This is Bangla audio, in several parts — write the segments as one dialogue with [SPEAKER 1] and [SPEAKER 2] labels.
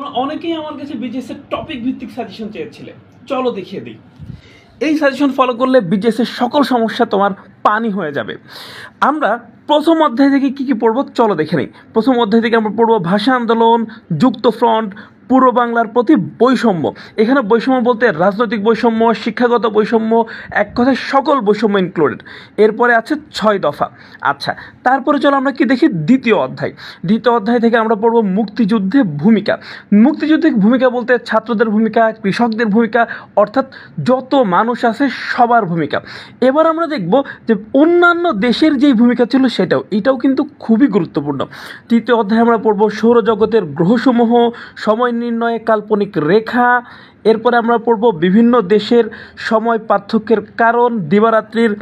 [SPEAKER 1] তোমরা অনেকেই আমার কাছে বিজিএস এর টপিক ভিত্তিক সাজেশন চেয়েছিলে, চলো দেখিয়ে দিই। এই সাজেশন ফলো করলে বিজিএস এর সকল সমস্যা তোমার পানি হয়ে যাবে। আমরা প্রথম অধ্যায় থেকে কি কি পড়বো চলো দেখে নিই। প্রথম অধ্যায় থেকে আমরা পড়বো ভাষা আন্দোলন, যুক্ত ফ্রন্ট, পূর্ব বাংলার প্রতি বৈষম্য। এখানে বৈষম্য বলতে রাজনৈতিক বৈষম্য, শিক্ষাগত বৈষম্য, এক কথায় সকল বৈষম্য ইনক্লুডেড। এরপরে আছে 6 দফা। আচ্ছা, তারপরে চলো আমরা কি দেখি দ্বিতীয় অধ্যায়। দ্বিতীয় অধ্যায় থেকে আমরা পড়বো মুক্তিযুদ্ধে ভূমিকা। মুক্তিযুদ্ধে ভূমিকা বলতে ছাত্রদের ভূমিকা, কৃষকদের ভূমিকা, অর্থাৎ যত মানুষ আছে সবার ভূমিকা। এবার আমরা দেখব যে অন্যান্য দেশের যেই ভূমিকা ছিল এটাও কিন্তু খুবই গুরুত্বপূর্ণ। তৃতীয় অধ্যায়ে আমরা পড়বো সৌরজগতের গ্রহসমূহ, সময় নির্ণয়ে কাল্পনিক রেখা। এরপরে আমরা পড়ব বিভিন্ন দেশের সময় পার্থক্যের কারণ, দিবারাত্রির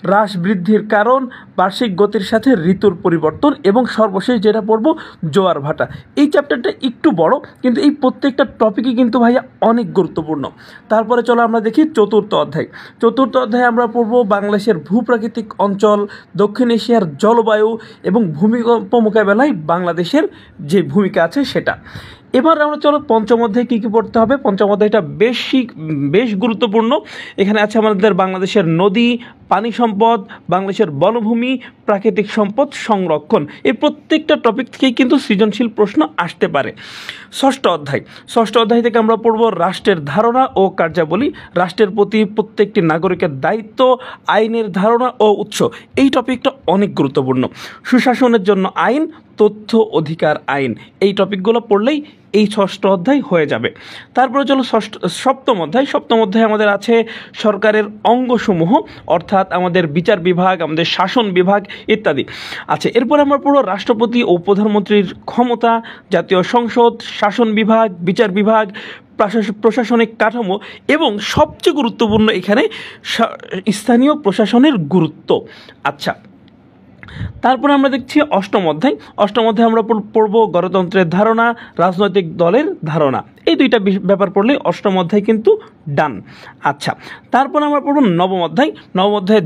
[SPEAKER 1] হ্রাস বৃদ্ধির কারণ, বার্ষিক গতির সাথে ঋতুর পরিবর্তন, এবং সর্বশেষ যেটা পড়ব জোয়ার ভাটা। এই চ্যাপ্টারটা একটু বড়, কিন্তু এই প্রত্যেকটা টপিকই কিন্তু ভাইয়া অনেক গুরুত্বপূর্ণ। তারপরে চলো আমরা দেখি চতুর্থ অধ্যায়। চতুর্থ অধ্যায়ে আমরা পড়ব বাংলাদেশের ভূপ্রাকৃতিক অঞ্চল, দক্ষিণ এশিয়ার জলবায়ু এবং ভূমিকম্প মোকাবেলায় বাংলাদেশের যে ভূমিকা আছে সেটা। এবার আমরা চলো পঞ্চম অধ্যায়ে কী কী পড়তে হবে। পঞ্চম অধ্যায়টা বেশ গুরুত্বপূর্ণ। এখানে আছে আমাদের বাংলাদেশের নদী, পানি সম্পদ, বাংলাদেশের বনভূমি, প্রাকৃতিক সম্পদ সংরক্ষণ। এই প্রত্যেকটা টপিক থেকেই কিন্তু সৃজনশীল প্রশ্ন আসতে পারে। ষষ্ঠ অধ্যায় থেকে আমরা পড়ব রাষ্ট্রের ধারণা ও কার্যাবলী, রাষ্ট্রের প্রতি প্রত্যেকটি নাগরিকের দায়িত্ব, আইনের ধারণা ও উৎস। এই টপিকটা অনেক গুরুত্বপূর্ণ। সুশাসনের জন্য আইন, তথ্য অধিকার আইন। এই টপিকগুলো পড়লেই এই ষষ্ঠ অধ্যায় হয়ে যাবে। তারপরে চলো সপ্তম অধ্যায় আমাদের আছে সরকারের অঙ্গসমূহ, অর্থাৎ আমাদের বিচার বিভাগ, আমাদের শাসন বিভাগ ইত্যাদি। আচ্ছা, এরপরে আমরা পড়ব রাষ্ট্রপতি ও প্রধানমন্ত্রীর ক্ষমতা, জাতীয় সংসদ, শাসন বিভাগ, বিচার বিভাগ, প্রশাসনিক কাঠামো, এবং সবচেয়ে গুরুত্বপূর্ণ এখানে স্থানীয় প্রশাসনের গুরুত্ব। আচ্ছা, তারপরে আমরা দেখছি অষ্টম অধ্যায় আমরা পড়ব গণতন্ত্রের ধারণা, রাজনৈতিক দলের ধারণা। এই দুইটা ব্যাপার পড়লে অষ্টম অধ্যায় কিন্তু ডান। আচ্ছা, তারপর আমরা পড়ব নবম অধ্যায়ে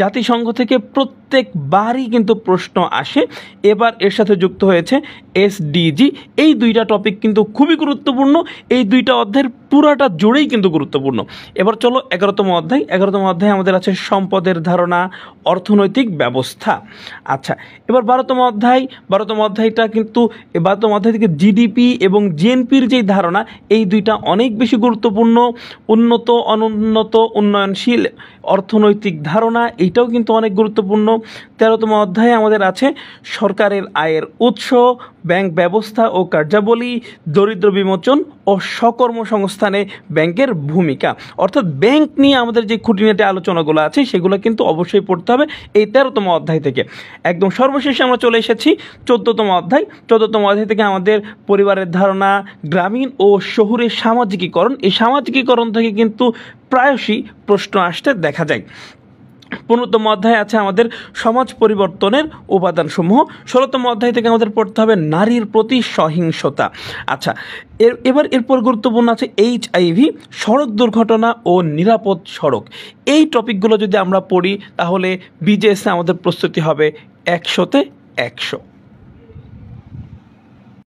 [SPEAKER 1] জাতিসংঘ থেকে প্রত্যেকবারই কিন্তু প্রশ্ন আসে। এবার এর সাথে যুক্ত হয়েছে এসডিজি। এই দুইটা টপিক কিন্তু খুবই গুরুত্বপূর্ণ। এই দুইটা অধ্যায়ের পুরাটা জুড়েই কিন্তু গুরুত্বপূর্ণ। এবার চলো 11তম অধ্যায় আমাদের আছে সম্পদের ধারণা, অর্থনৈতিক ব্যবস্থা। আচ্ছা, এবার 12তম অধ্যায়টা কিন্তু 12তম অধ্যায় থেকে জিডিপি এবং জিএনপির যেই ধারণা, এই দুইটা অনেক বেশি গুরুত্বপূর্ণ। উন্নত, অনুন্নত, উন্নয়নশীল অর্থনৈতিক ধারণা, এইটাও কিন্তু অনেক গুরুত্বপূর্ণ। 13তম অধ্যায়ে আমাদের আছে সরকারের আয়ের উৎস, ব্যাংক ব্যবস্থা ও কার্যাবলী, দরিদ্র বিমোচন ও স্বকর্মসংস্থানে ব্যাংকের ভূমিকা। অর্থাৎ ব্যাংক নিয়ে আমাদের যে খুঁটিনাটি আলোচনাগুলো আছে সেগুলো কিন্তু অবশ্যই পড়তে হবে এই 13তম অধ্যায় থেকে। একদম সর্বশেষে আমরা চলে এসেছি 14তম অধ্যায় থেকে আমাদের পরিবারের ধারণা, গ্রামীণ ও শহুরে সামাজিকীকরণ। এই সামাজিকীকরণ থেকে কিন্তু প্রায়শই প্রশ্ন আসতে দেখা যায়। 15তম অধ্যায় আছে আমাদের সমাজ পরিবর্তনের উপাদানসমূহ। 16তম অধ্যায় থেকে আমাদের পড়তে হবে নারীর প্রতি সহিংসতা। আচ্ছা, এরপর গুরুত্বপূর্ণ আছে এইচআইভি, সড়ক দুর্ঘটনা ও নিরাপদ সড়ক। এই টপিকগুলো যদি আমরা পড়ি তাহলে বিজেএসে আমাদের প্রস্তুতি হবে 100-তে 100।